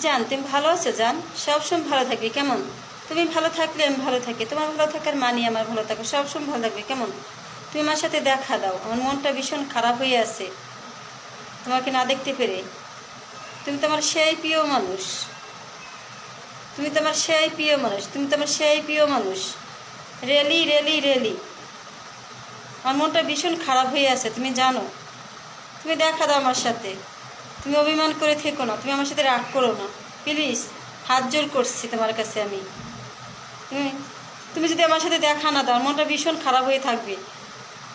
জান, তুমি ভালো আছো? জান, সবসময় ভালো থাকবে কেমন? তুমি ভালো থাকলে আমি ভালো থাকি, তোমার ভালো থাকার মানে আমার ভালো থাকো, সবসময় ভালো থাকবে কেমন? তুমি আমার সাথে দেখা দাও, আমার মনটা ভীষণ খারাপ হয়ে আছে তোমাকে না দেখতে পেরে। তুমি তো আমার সেই প্রিয় মানুষ, তুমি তো আমার সেই প্রিয় মানুষ, তুমি তো আমার সেই প্রিয় মানুষ। রেলি রেলি রেলি, আমার মনটা ভীষণ খারাপ হয়ে আছে, তুমি জানো। তুমি দেখা দাও আমার সাথে, তুমি অভিমান করে থেকো না, তুমি আমার সাথে রাগ করো না প্লিজ। হাত জোর করছি তোমার কাছে আমি। তুমি তুমি যদি আমার সাথে দেখা না দাও, মনটা ভীষণ খারাপ হয়ে থাকবে।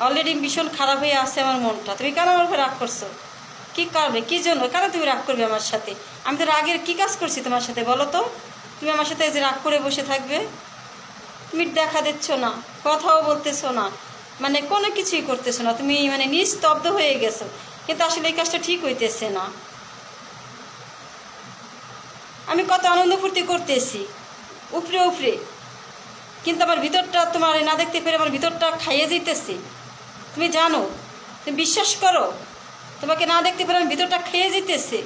অলরেডি ভীষণ খারাপ হয়ে আসছে আমার মনটা। তুমি কেন আমার উপর রাগ করছো? কী কারণে, কী জন্য, কেন তুমি রাগ করবে আমার সাথে? আমি তো রাগের কী কাজ করছি তোমার সাথে বলো তো? তুমি আমার সাথে যে রাগ করে বসে থাকবে? তুমি দেখা দিচ্ছ না, কথাও বলতেছো না, মানে কোনো কিছুই করতেছো না, তুমি মানে নিস্তব্ধ হয়ে গেছো। কিন্তু আসলে এই কাজটা ঠিক হইতেছে না। আমি কত আনন্দ ফুর্তি করতেছি উপরে উপরে, কিন্তু আমার ভিতরটা তোমার না দেখতে পেরে আমার ভিতরটা খাইয়ে যেতেছে। তুমি জানো, তুমি বিশ্বাস করো, তোমাকে না দেখতে পেরে আমার ভিতরটা খেয়ে যেতেছে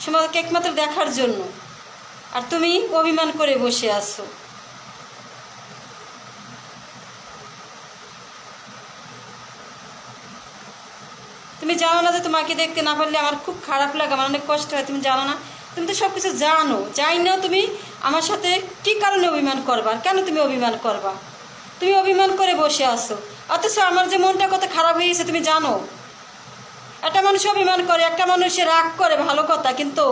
তোমাকে একমাত্র দেখার জন্য। আর তুমি অভিমান করে বসে আছো। তুমি জানো না যে তোমাকে দেখতে না পারলে আমার খুব খারাপ লাগে, আমার অনেক কষ্ট হয়, তুমি জানো না? তুমি তো সব কিছু জানো, যাই না তুমি আমার সাথে কী কারণে অভিমান করবা? কেন তুমি অভিমান করবা? তুমি অভিমান করে বসে আসো, অথচ আমার যে মনটা কত খারাপ হয়ে গেছে তুমি জানো। একটা মানুষ অভিমান করে, একটা মানুষে রাগ করে, ভালো কথা, কিন্তু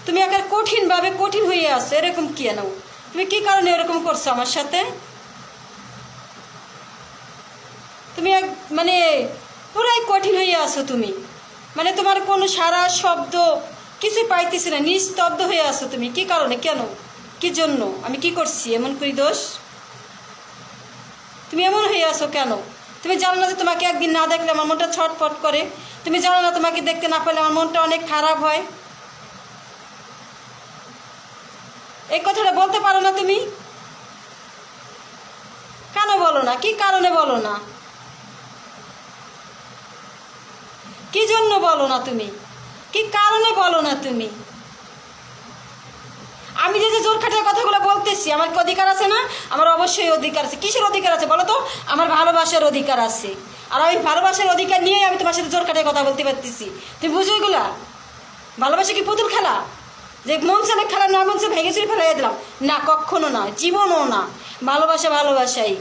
তুমি একের কঠিনভাবে কঠিন হয়ে আসো, এরকম কেন? তুমি কী কারণে এরকম করছো আমার সাথে? তুমি এক মানে পুরাই কঠিন হয়ে আসো তুমি, মানে তোমার কোনো সারা শব্দ কিছু পাইতেছি না, নিস্তব্ধ হয়ে আসো তুমি। কী কারণে, কেন, কী জন্য, আমি কি করছি এমন করি দোষ? তুমি এমন হয়ে আসো কেন? তুমি জানো না যে তোমাকে একদিন না দেখলে আমার মনটা ছটফট করে? তুমি জানো না তোমাকে দেখতে না পেলে আমার মনটা অনেক খারাপ হয়? এই কথাটা বলতে পারো না তুমি? কেন বলো না? কী কারণে বলো না? কী জন্য বলো না তুমি? কী কারণে বলো না তুমি? আমি যে যে জোর খাটের কথাগুলো বলতেছি, আমার কি অধিকার আছে না? আমার অবশ্যই অধিকার আছে। কিসের অধিকার আছে বলো তো? আমার ভালোবাসার অধিকার আছে। আর আমি ভালোবাসার অধিকার নিয়েই আমি তোমার সাথে জোর খাটের কথা বলতে পারতেছি। তুমি বুঝো এগুলা? ভালোবাসা কি পুতুল খেলা যে মন চালে খেলা, না মন চালে ভেঙে চুরে ফেলাই দিলাম? না, কখনো না, জীবনও না। ভালোবাসা ভালোবাসাই।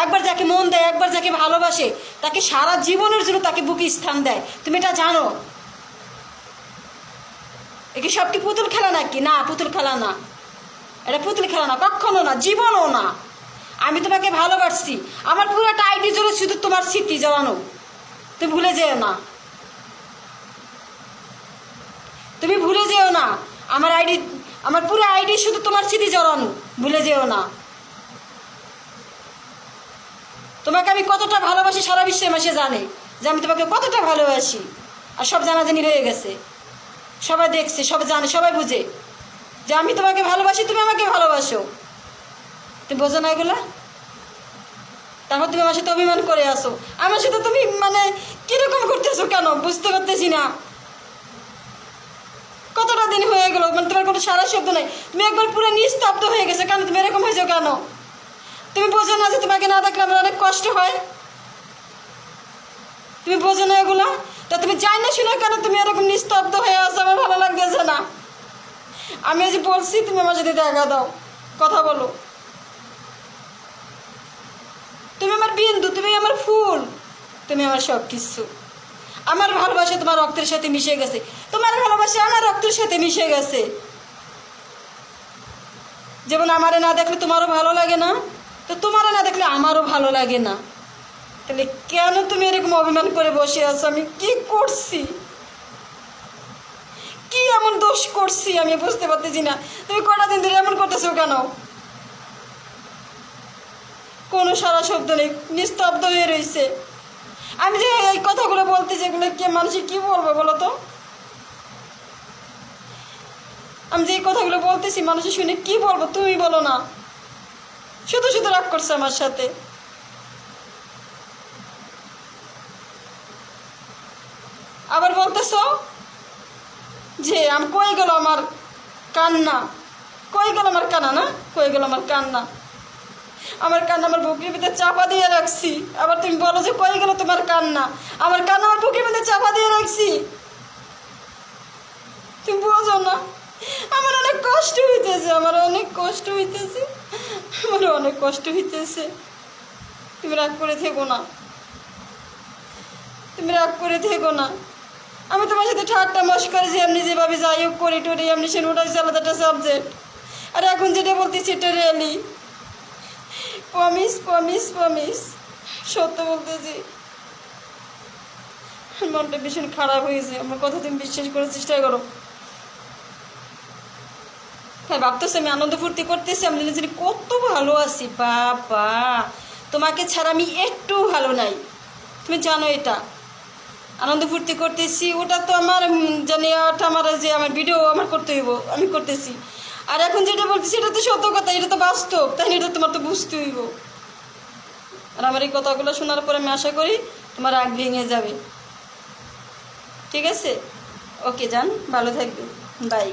একবার যাকে মন দেয়, একবার যাকে ভালোবাসে, তাকে সারা জীবনের জন্য তাকে বুকে স্থান দেয়। তুমি এটা জানো? একে সব কি পুতুল খেলা নাকি? না, পুতুল খেলা না, এটা পুতুল খেলা না, কখনো না, জীবনও না। আমি তোমাকে ভালোবাসছি, আমার পুরোটা আইডি জুড়ে শুধু তোমার স্মৃতি জড়ানো। তুমি ভুলে যেও না, তুমি ভুলে যেও না। আমার আইডি, আমার পুরো আইডি শুধু তোমার স্মৃতি জড়ানো, ভুলে যেও না। তোমাকে আমি কতটা ভালোবাসি সারা বিশ্বের মাসে জানে যে আমি তোমাকে কতটা ভালোবাসি। আর সব জানাজানি রয়ে গেছে, সবাই দেখছে, সবাই জানে, সবাই বুঝে যে আমি তোমাকে ভালোবাসি, তুমি আমাকে ভালোবাসো। তুমি বোঝো না এগুলা? তারপর তুমি আমার সাথে অভিমান করে আসো। আমার সাথে তুমি মানে কীরকম করতেছো কেন বুঝতে পারতেছি না। কতটা দিন হয়ে গেল, মানে তোমার কোনো সারা শব্দ নেই, তুমি একবার পুরো নিস্তব্ধ হয়ে গেছে কেন? তুমি এরকম হয়েছো কেন? তুমি বোঝো না যে তোমাকে না দেখলে আমার অনেক কষ্ট হয়? তুমি বোঝো না এগুলা? তা তুমি যাই না শুনে কেন তুমি এরকম নিস্তব্ধ হয়ে আসো? আমার ভালো লাগতেছে না। আমি আজ বলছি তুমি আমার সাথে দেখা দাও, কথা বলো। তুমি আমার বিন্দু, তুমি আমার ফুল, তুমি আমার সব কিছু। আমার ভালোবাসা তোমার রক্তের সাথে মিশে গেছে, তোমার ভালোবাসা আমার রক্তের সাথে মিশে গেছে। যেমন আমারে না দেখলে তোমারও ভালো লাগে না, তো তোমারও না দেখলে আমারও ভালো লাগে না। তাহলে কেন তুমি এরকম অভিমান করে বসে আছো? আমি কি করছি, কি এমন দোষ করছি আমি বুঝতে পারতেছি না। তুমি কটা দিন ধরে এমন করতেছো কেন? কোনো সারা শব্দ নেই, নিস্তব্ধ হয়ে রয়েছে। আমি যে এই কথাগুলো বলতেছি, এগুলো কে মানুষে কি বলবে বলো তো? আমি যে এই কথাগুলো বলতেছি মানুষে শুনে কি বলবো তুমি বলো না? শুধু শুধু রাগ করছে আমার সাথে। আবার বলতেছো যে আমি কই গেল আমার কান্না, কই গেল আমার কান্না, না কই গেল আমার কান্না, আমার কান্না আমার বুকের ভিতরে চাপা দিয়ে রাখছি। আবার তুমি বলো যে কই গেল তোমার কান্না, আমার কান্না আমার বুকের ভিতরে চাপা দিয়ে রাখছি। তুমি বোঝো না, আমার অনেক কষ্ট হইতেছে, আমার অনেক কষ্ট হইতেছে, আমার অনেক কষ্ট হইতেছে। তুমি রাগ করে থেকো না, তুমি রাগ করে থেকো না। আমি তোমার সাথে ঠাট্টা মস্করা যে এমনি যেভাবে যাই হোক করি টরি এমনি সে ওটাই আলাদা একটা সাবজেক্ট। আর এখন যেটা বলতেছি এটা রিয়েলি প্রমিস প্রমিস প্রমিস, সত্য বলতেছি। মনটা ভীষণ খারাপ হয়েছে, আমার কথা তুমি বিশ্বাস করার চেষ্টা করো। হ্যাঁ ভাবতেছি আমি আনন্দ ফুর্তি করতেছি, আমি জানি কত ভালো আছি। বাবা তোমাকে ছাড়া আমি একটু ভালো নাই, তুমি জানো এটা। আনন্দ ফুর্তি করতেছি, ওটা তো আমার জানি ওটা আমার যে আমার ভিডিও আমার করতে হইব, আমি করতেছি। আর এখন যেটা বলতেছি এটা তো সত্য কথা, এটা তো বাস্তব, তাই এটা তোমার তো বুঝতে হইব। আর আমার এই কথাগুলো শোনার পর আমি আশা করি তোমার রাগ ভেঙে যাবে। ঠিক আছে, ওকে যান, ভালো থাকবে, বাই।